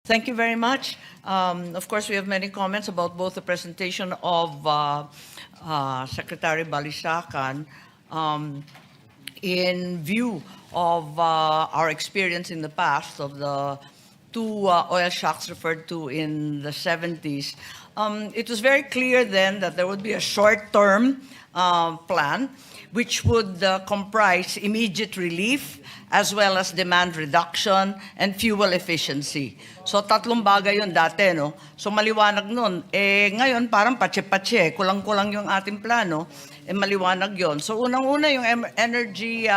Thank you very much. Of course, we have many comments about both the presentation of Secretary Balisacan in view of our experience in the past of the two oil shocks referred to in the 70s. It was very clear then that there would be a short-term plan which would comprise immediate relief as well as demand reduction and fuel efficiency. So tatlong bagay yun dati, no? So maliwanag nun. Ngayon parang patse-patse, kulang-kulang yung ating plano, maliwanag yon. So unang-una yung energy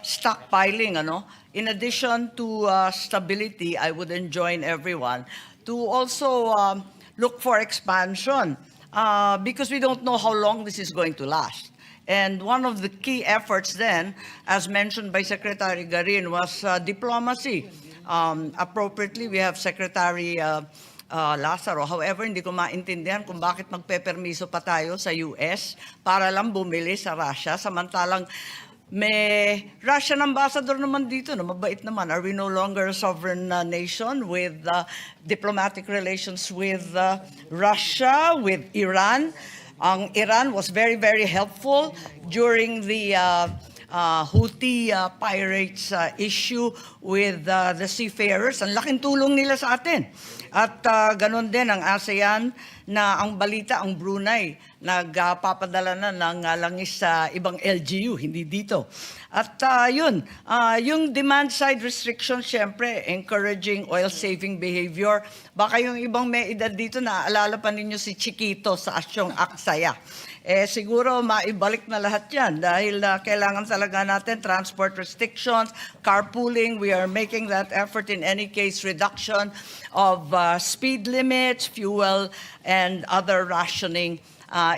stockpiling, ano? In addition to stability, I would enjoin everyone to also look for expansion because we don't know how long this is going to last. And one of the key efforts then, as mentioned by Secretary Garin, was diplomacy. Appropriately, we have Secretary Lazaro. However, hindi ko maintindihan kung bakit magpepermiso pa tayo sa US para lang bumili sa Russia, samantalang may Russian ambassador naman dito, no? Mabait naman. Are we no longer a sovereign nation with diplomatic relations with Russia, with Iran? Ang Iran was very, very helpful during the Houthi pirates issue with the seafarers. Ang laking tulong nila sa atin. At ganun din ang ASEAN na ang balita, ang Brunei, nagpapadala na ng langis sa ibang LGU, hindi dito. At yung demand side restriction, syempre, encouraging oil-saving behavior. Baka yung ibang may edad dito, naaalala pa ninyo si Chiquito sa Asyong Aksaya. Siguro maibalik na lahat yan dahil kailangan talaga natin transport restrictions, carpooling. We are making that effort in any case, reduction of speed limits, fuel, and other rationing.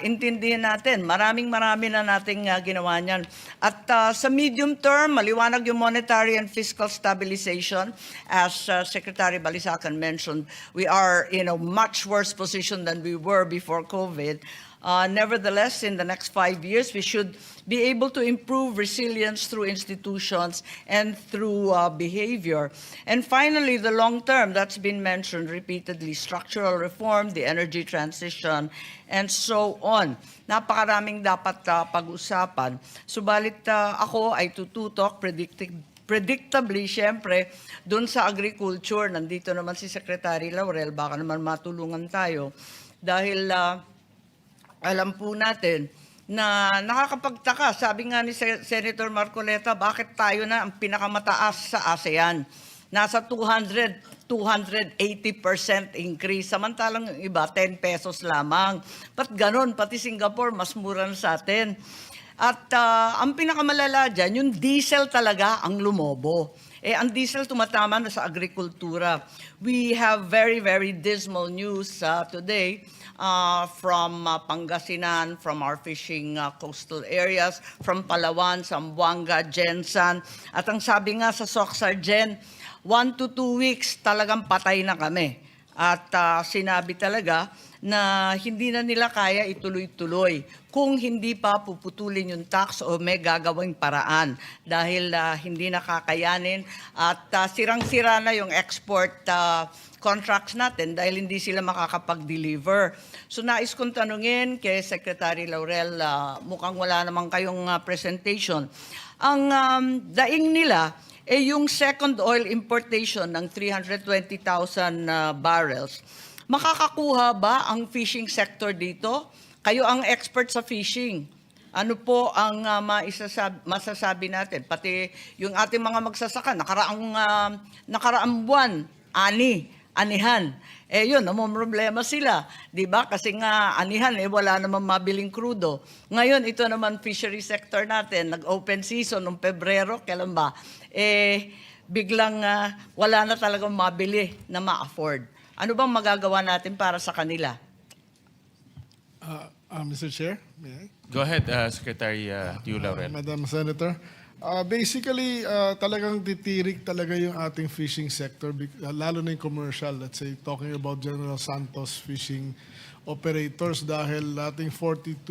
Intindihin natin, marami na nating ginawa niyan. At sa medium term, maliwanag yung monetary and fiscal stabilization. As Secretary Balisacan mentioned, we are in a much worse position than we were before COVID. Nevertheless, in the next 5 years, we should be able to improve resilience through institutions and through behavior. And finally, the long term, that's been mentioned repeatedly, structural reform, the energy transition, and so on. Napakaraming dapat pag-usapan. Subalit ako ay tututok predictably, syempre, doon sa agriculture, nandito naman si Secretary Laurel, baka naman matulungan tayo. Dahil alam po natin na nakakapagtaka, sabi nga ni Senator Marcoleta, bakit tayo na ang pinakamataas sa ASEAN? Nasa 280% increase, samantalang yung iba 10 pesos lamang. Ba't ganon? Pati Singapore, mas mura na sa atin. At ang pinakamalala dyan, yung diesel talaga ang lumobo. Ang diesel tumatama na sa agrikultura. We have very, very dismal news today from Pangasinan, from our fishing coastal areas, from Palawan, Zamboanga, Jensan. At ang sabi nga sa Soxargen, 1 to 2 weeks talagang patay na kami. At sinabi talaga na hindi na nila kaya ituloy-tuloy kung hindi pa puputulin yung tax o may gagawing paraan dahil hindi nakakayanin at sirang-sira na yung export contracts natin dahil hindi sila makakapag-deliver. So nais kong tanungin kay Secretary Laurel, mukhang wala naman kayong presentation. Ang daing nila yung second oil importation ng 320,000 barrels. Makakakuha ba ang fishing sector dito? Kayo ang expert sa fishing. Ano po ang masasabi natin? Pati yung ating mga magsasaka, nakaraang buwan, anihan. Yun, problema sila. Diba? Kasi nga, anihan, wala namang mabiling krudo. Ngayon, ito naman fishery sector natin, nag-open season noong Pebrero, kailan ba? Biglang wala na talagang mabili na ma-afford. Ano bang magagawa natin para sa kanila? Mr. Chair, may I? Go ahead, Secretary Tiu Laurel. Madam Senator. Basically, talagang titirik talaga yung ating fishing sector, lalo na yung commercial. Let's say, talking about General Santos fishing operators dahil ating 40%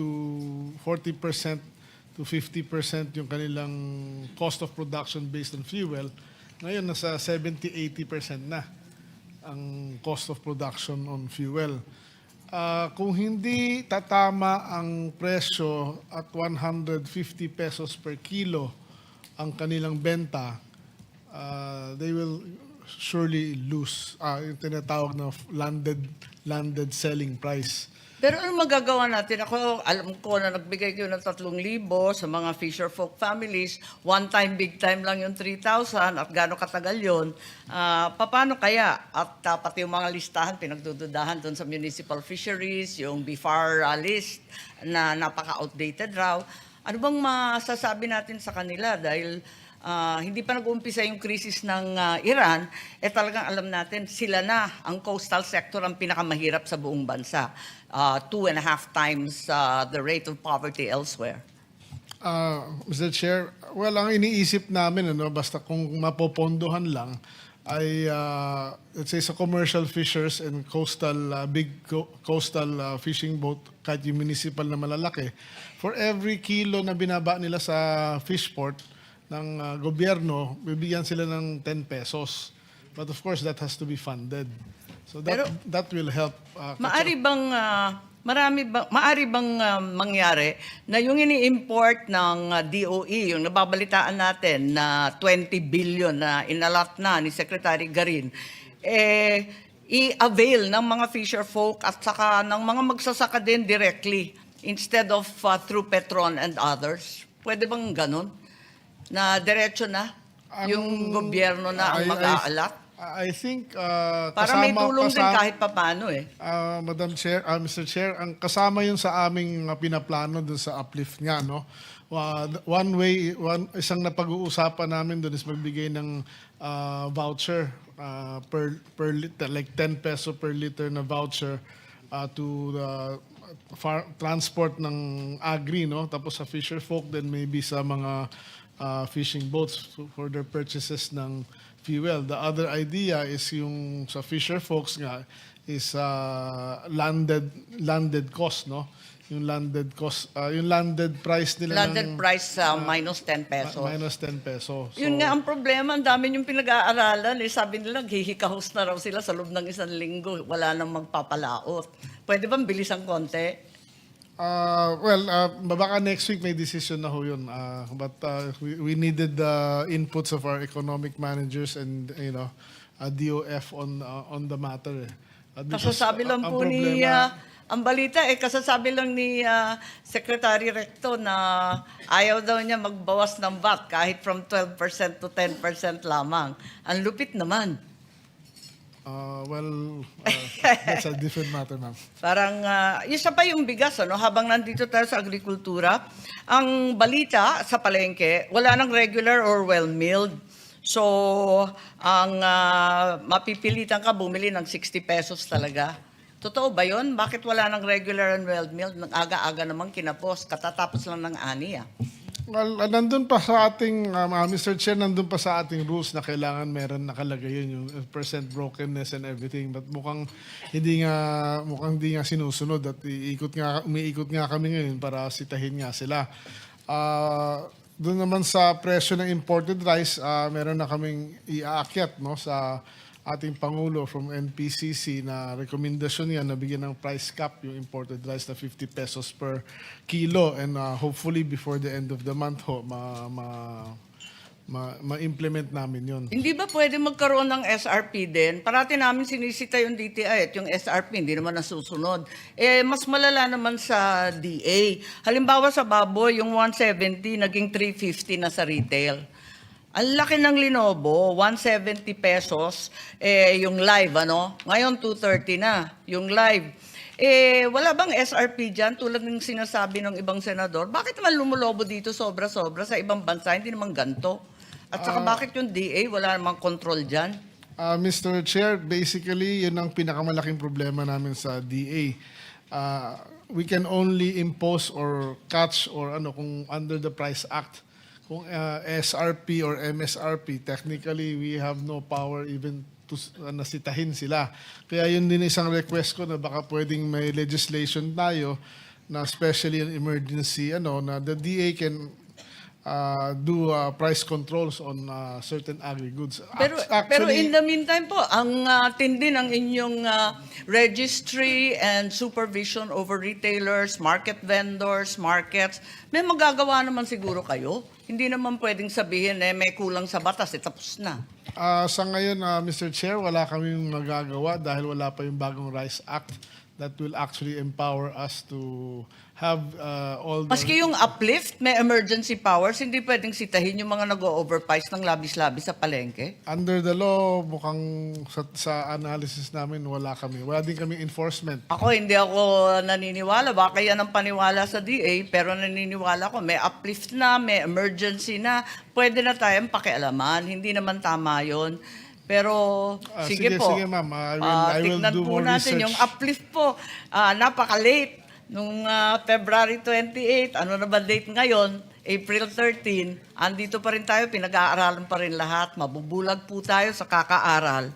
to 50% yung kanilang cost of production based on fuel. Ngayon, nasa 70-80% na. ang cost of production on fuel. Kung hindi tatama ang presyo at 150 pesos per kilo ang kanilang benta, they will surely lose yung tinatawag na landed selling price. Pero ano magagawa natin? Ako, alam ko na nagbigay kayo ng 3,000 sa mga fisher folk families. One time, big time lang yung 3,000 at gaano katagal yun. Paano kaya? At pati yung mga listahan, pinagdududahan doon sa municipal fisheries, yung BFAR list na napaka-outdated raw. Ano bang masasabi natin sa kanila? Dahil hindi pa nag-uumpisa yung krisis ng Iran, talagang alam natin, sila na, ang coastal sector ang pinakamahirap sa buong bansa. 2.5 times the rate of poverty elsewhere. Mr. Chair, well, ang iniisip namin, basta kung mapopondohan lang, ay, let's say, sa commercial fishers and coastal fishing boat, kahit yung municipal na malalaki, for every kilo na binaba nila sa fish port ng gobyerno, bibigyan sila ng 10 pesos. But of course, that has to be funded. So that will help. Maari bang mangyari na yung ini-import ng DOE, yung nababalitaan natin na 20 billion na inalat na ni Secretary Garin, i-avail ng mga fisher folk at saka ng mga magsasaka din directly instead of through Petron and others? Pwede bang ganun? Na diretso na yung gobyerno na ang mag-aalat? I think Para may tulong din kahit papano Madam Chair, Mr. Chair, ang kasama yun sa aming pinaplano dun sa uplift nga, no? Isang napag-uusapan namin dun is magbigay ng voucher per liter, like 10 peso per liter na voucher to the transport ng agri, no? Tapos sa fisher folk, then maybe sa mga fishing boats for their purchases ng fuel. The other idea is yung sa fisher folks nga is landed cost, no? Yung landed cost, yung landed price nila price minus 10 pesos. minus 10 pesos. So, Yun nga ang problema, ang dami yung pinag-aaralan. Sabi nila, hihikahos na raw sila sa loob ng 1 linggo. Wala nang magpapalaot. Pwede bang bilisan konti? baka next week may decision na ho yun. But we needed the inputs of our economic managers and DOF on the matter. Kasasabi lang po ni, ang balita kasasabi lang ni Secretary Recto na ayaw daw niya magbawas ng VAT kahit from 12% to 10% lamang. Ang lupit naman. That's a different matter, ma'am. Parang, isa pa yung bigas, habang nandito tayo sa agrikultura, ang balita sa palengke, wala nang regular or well-milled. So, ang mapipilitan ka bumili ng 60 pesos talaga. Totoo ba yun? Bakit wala nang regular and well-milled? Nang aga-aga naman kinapos, katatapos lang ng ani. Well, nandun pa sa ating, Mr. Chair, nandun pa sa ating rules na kailangan meron nakalagay yun, yung percent brokenness and everything. But mukhang hindi nga sinusunod at umiikot nga kami ngayon para sitahin nga sila. Doon naman sa presyo ng imported rice, meron na kaming iaakyat, no, sa ating Pangulo from NPCC na rekomendasyon niya na bigyan ng price cap yung imported rice na 50 pesos per kilo, and hopefully before the end of the month ma-implement namin yun. Hindi ba pwede magkaroon ng SRP din? Parati namin sinisita yung DTI at yung SRP, hindi naman nasusunod. Mas malala naman sa DA. Halimbawa sa baboy, yung 170 naging 350 na sa retail. Ang laki ng Linobo, 170 pesos, yung live, Ngayon, 230 na, yung live. Wala bang SRP dyan, tulad ng sinasabi ng ibang senador? Bakit naman lumulobo dito sobra-sobra sa ibang bansa? Hindi naman ganito. At saka bakit yung DA, wala namang control dyan? Mr. Chair, basically, yun ang pinakamalaking problema namin sa DA. We can only impose or catch or kung under the Price Act. Kung SRP or MSRP, technically, we have no power even to nasitahin sila. Kaya yun din isang request ko na baka pwedeng may legislation tayo na especially in emergency, na the DA can do price controls on certain agri-goods. Pero in the meantime po, ang tindi ng inyong registry and supervision over retailers, market vendors, markets, may magagawa naman siguro kayo. Hindi naman pwedeng sabihin may kulang sa batas, tapos na. Sa ngayon, Mr. Chair, wala kaming magagawa dahil wala pa yung bagong RISE Act that will actually empower us to have all the... Maski yung uplift, may emergency powers, hindi pwedeng sitahin yung mga nag-overprice ng labis-labis sa palengke. Under the law, mukhang sa analysis namin, wala kami. Wala din kami enforcement. Ako, hindi ako naniniwala. Baka yan ang paniwala sa DA, pero naniniwala ko, may uplift na, may emergency na, pwede na tayong pakialaman. Hindi naman tama yon. Pero, sige po. Sige, ma'am. I will tignan do po more natin research. yung uplift po. Napaka-late. Nung February 28, ano na ba date ngayon? April 13, andito pa rin tayo, pinag-aaralan pa rin lahat. Mabubulag po tayo sa kakaaral.